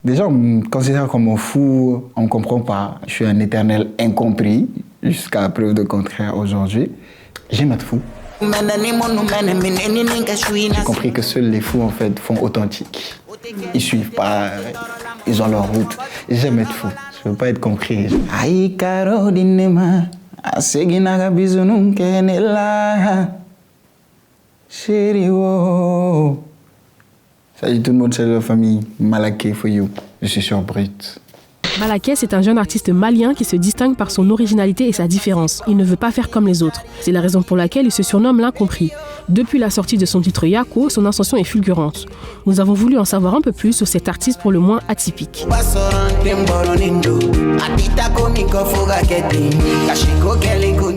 Déjà, on me considère comme un fou, on ne me comprend pas. Je suis un éternel incompris, jusqu'à preuve de contraire aujourd'hui. J'aime être fou. J'ai compris que seuls les fous, en fait, font authentique. Ils suivent pas, ils ont leur route. J'aime être fou, je veux pas être compris. Aïe, Caroline, aseginaga bisounou kenela. Chérie, oh. Salut tout le monde, salut la famille. Malaké for you. Je suis sur Brut. Malaké, c'est un jeune artiste malien qui se distingue par son originalité et sa différence. Il ne veut pas faire comme les autres. C'est la raison pour laquelle il se surnomme l'incompris. Depuis la sortie de son titre Yako, son ascension est fulgurante. Nous avons voulu en savoir un peu plus sur cet artiste pour le moins atypique.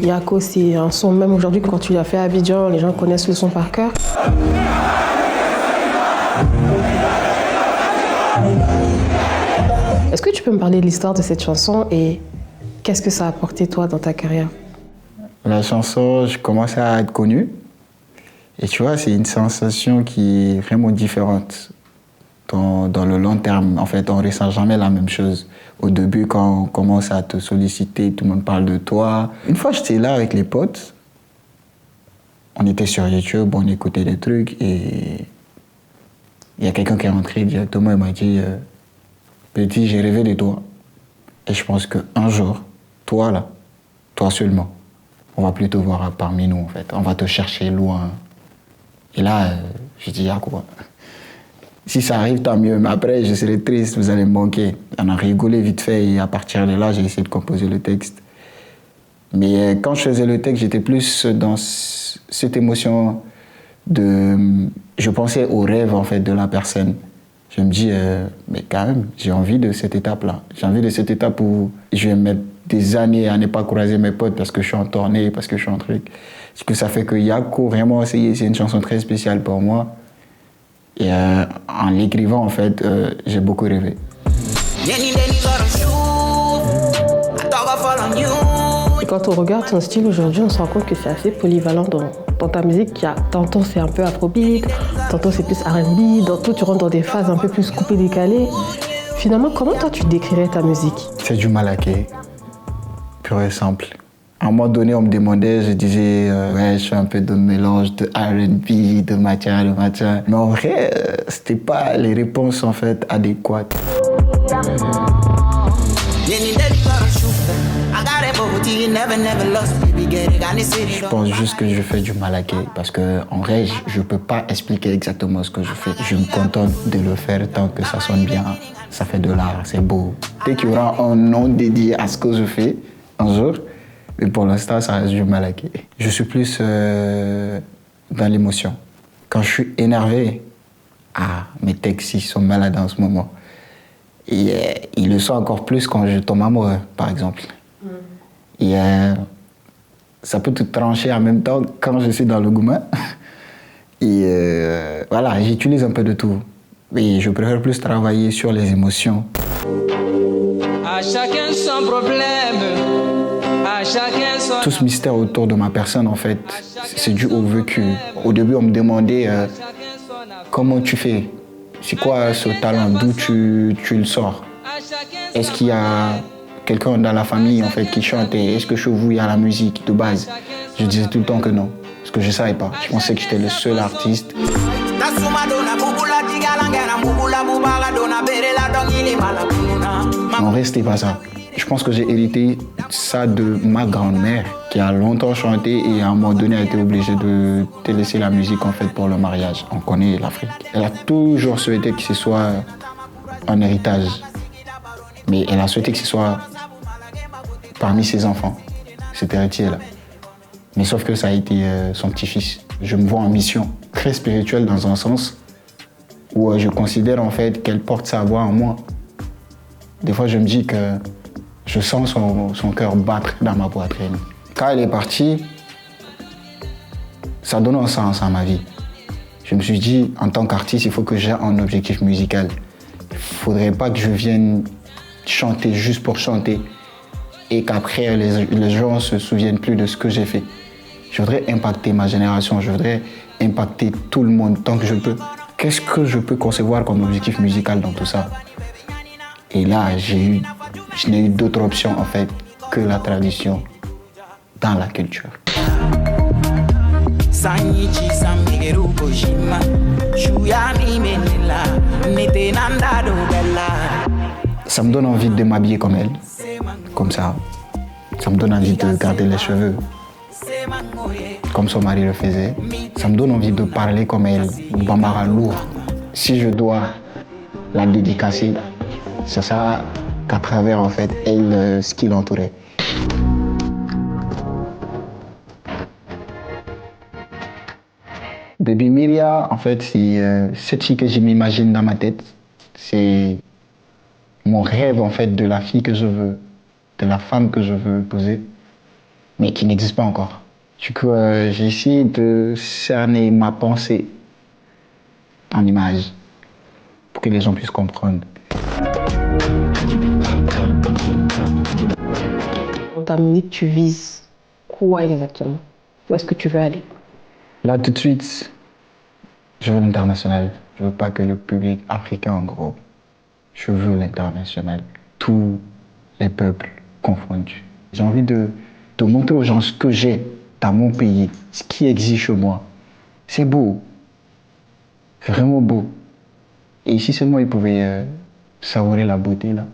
Yako, c'est un son, même aujourd'hui, quand tu l'as fait à Abidjan, les gens connaissent le son par cœur. Est-ce que tu peux me parler de l'histoire de cette chanson et qu'est-ce que ça a apporté toi dans ta carrière? La chanson, je commençais à être connu. Et tu vois, c'est une sensation qui est vraiment différente. Dans le long terme, en fait, on ne ressent jamais la même chose. Au début, quand on commence à te solliciter, tout le monde parle de toi. Une fois, j'étais là avec les potes. On était sur YouTube, on écoutait des trucs et il y a quelqu'un qui est rentré directement et m'a dit Petit, j'ai rêvé de toi. Et je pense qu'un jour, toi là, toi seulement, on va plus te voir parmi nous en fait. On va te chercher loin. Et là, je dis, ah quoi. Si ça arrive, tant mieux. Mais après, je serai triste, vous allez me manquer. On a rigolé vite fait et à partir de là, j'ai essayé de composer le texte. Mais quand je faisais le texte, j'étais plus dans cette émotion de... Je pensais au rêve en fait de la personne. Je me dis, mais quand même, j'ai envie de cette étape-là. J'ai envie de cette étape où je vais mettre des années à ne pas croiser mes potes parce que je suis en tournée, parce que je suis en truc. Ce que ça fait que Yako, vraiment, c'est une chanson très spéciale pour moi. Et en l'écrivant, en fait, j'ai beaucoup rêvé. Et quand on regarde ton style aujourd'hui, on se rend compte que c'est assez polyvalent dans ta musique. Tantôt c'est un peu afrobeat, tantôt c'est plus R&B, tantôt tu rentres dans des phases un peu plus coupées, décalées. Finalement, comment toi tu décrirais ta musique? C'est du malaké, pur et simple. À un moment donné, on me demandait, je disais, ouais, je suis un peu de mélange de R&B, de matière. Mais en vrai, c'était pas les réponses en fait adéquates. Je pense juste que je fais du malaké parce que en vrai, je peux pas expliquer exactement ce que je fais. Je me contente de le faire tant que ça sonne bien. Ça fait de l'art, c'est beau. Dès qu'il y aura un nom dédié à ce que je fais un jour, mais pour l'instant, ça reste du malaké. Je suis plus dans l'émotion. Quand je suis énervé, mes textes ils sont malades en ce moment. Et ils le sont encore plus quand je tombe amoureux, par exemple. Et ça peut te trancher en même temps quand je suis dans le gourmet. Et voilà, j'utilise un peu de tout. Et je préfère plus travailler sur les émotions. À chacun son problème. Tout ce mystère autour de ma personne, en fait, c'est dû au vécu. Au début, on me demandait comment tu fais, c'est quoi ce talent, d'où tu le sors. Est-ce qu'il y a quelqu'un dans la famille en fait qui chante et est-ce que chez vous il y a la musique de base? Je disais tout le temps que non, parce que je ne savais pas. Je pensais que j'étais le seul artiste. En vrai, c'était pas ça. Je pense que j'ai hérité ça de ma grand-mère qui a longtemps chanté et à un moment donné a été obligée de délaisser la musique en fait pour le mariage. On connaît l'Afrique. Elle a toujours souhaité que ce soit un héritage. Mais elle a souhaité que ce soit parmi ses enfants, cet héritier-là. Mais sauf que ça a été son petit-fils. Je me vois en mission très spirituelle dans un sens où je considère en fait qu'elle porte sa voix en moi. Des fois, je me dis que je sens son cœur battre dans ma poitrine. Quand elle est partie, ça donne un sens à ma vie. Je me suis dit, en tant qu'artiste, il faut que j'ai un objectif musical. Il ne faudrait pas que je vienne chanter juste pour chanter et qu'après, les gens ne se souviennent plus de ce que j'ai fait. Je voudrais impacter ma génération, je voudrais impacter tout le monde tant que je peux. Qu'est-ce que je peux concevoir comme objectif musical dans tout ça? Et là, je n'ai eu d'autre option en fait que la tradition dans la culture. Ça me donne envie de m'habiller comme elle, comme ça. Ça me donne envie de garder les cheveux, comme son mari le faisait. Ça me donne envie de parler comme elle, Bambara lourd. Si je dois la dédicacer, ça sera qu'à travers en fait elle, ce qui l'entourait. Baby Miria, en fait, c'est cette fille que je m'imagine dans ma tête. C'est mon rêve en fait de la fille que je veux, de la femme que je veux épouser, mais qui n'existe pas encore. Du coup, j'ai essayé de cerner ma pensée en images pour que les gens puissent comprendre. Dans ta musique, tu vises quoi exactement? Où est-ce que tu veux aller? Là, tout de suite, je veux l'international. Je veux pas que le public africain, en gros. Je veux l'international. Tous les peuples confondus. J'ai envie de montrer aux gens ce que j'ai dans mon pays, ce qui existe chez moi. C'est beau. C'est vraiment beau. Et si seulement ils pouvaient savourer la beauté, là,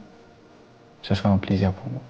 ce serait un plaisir pour moi.